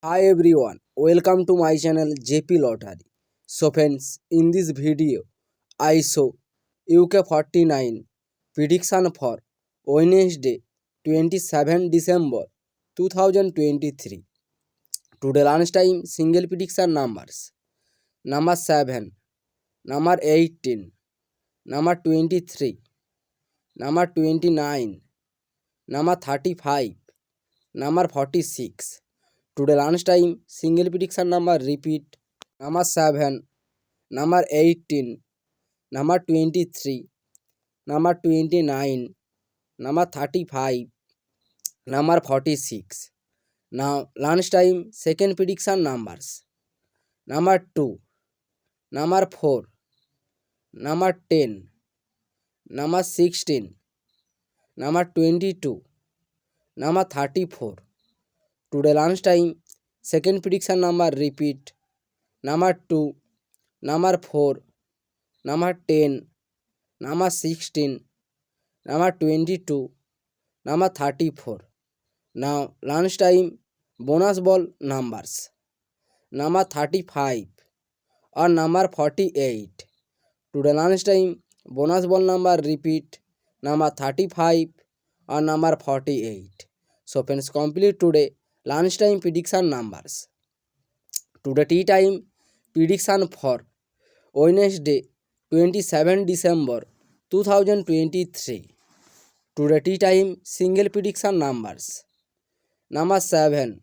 Hi everyone, welcome to my channel JP Lottery. So friends, in this video, I show UK 49 prediction for Wednesday 27 December 2023. Today lunchtime single prediction numbers. Number 7, number 18, number 23, number 29, number 35, number 46. Today lunchtime single prediction number repeat. Number 7, number 18, number 23, number 29, number 35, number 46. Now lunchtime second prediction numbers. Number 2, number 4, number 10, number 16, number 22, number 34. Today lunchtime second prediction number repeat. Number 2, number 4, number 10, number 16, number 22, number 34. Now lunchtime bonus ball numbers. Number 35 or number 48. Today lunchtime bonus ball number repeat. Number 35 or number 48. So friends, complete today lunchtime prediction numbers. Today tea time prediction for Wednesday 27 December 2023. Today tea time single prediction numbers. Number 7,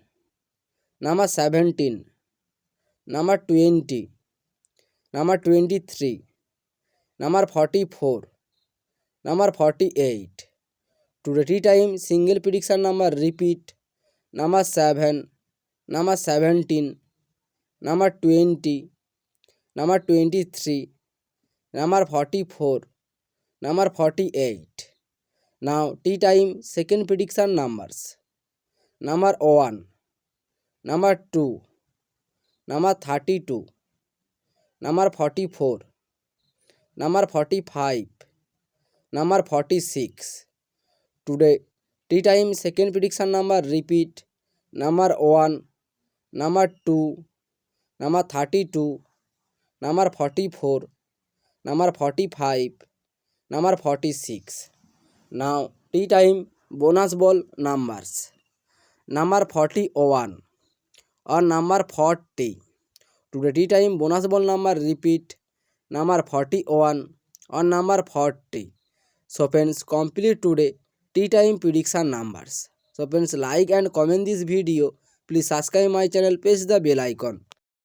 number 17, number 20, number 23, number 44, number 48. Today tea time single prediction number repeat. Number 7, number 17, number 20, number 23, number 44, number 48. Now tea time second prediction numbers. Number 1, number 2, number 32, number 44, number 45, number 46. Today tea time second prediction number repeat. Number 1, number 2, number 32, number 44, number 45, number 46. Now tea time bonus ball numbers. Number 41 or number 40. Today tea time bonus ball number repeat. Number 41 or number 40. So friends, complete today tea time prediction numbers. So friends, like and comment this video. Please subscribe my channel, press the bell icon.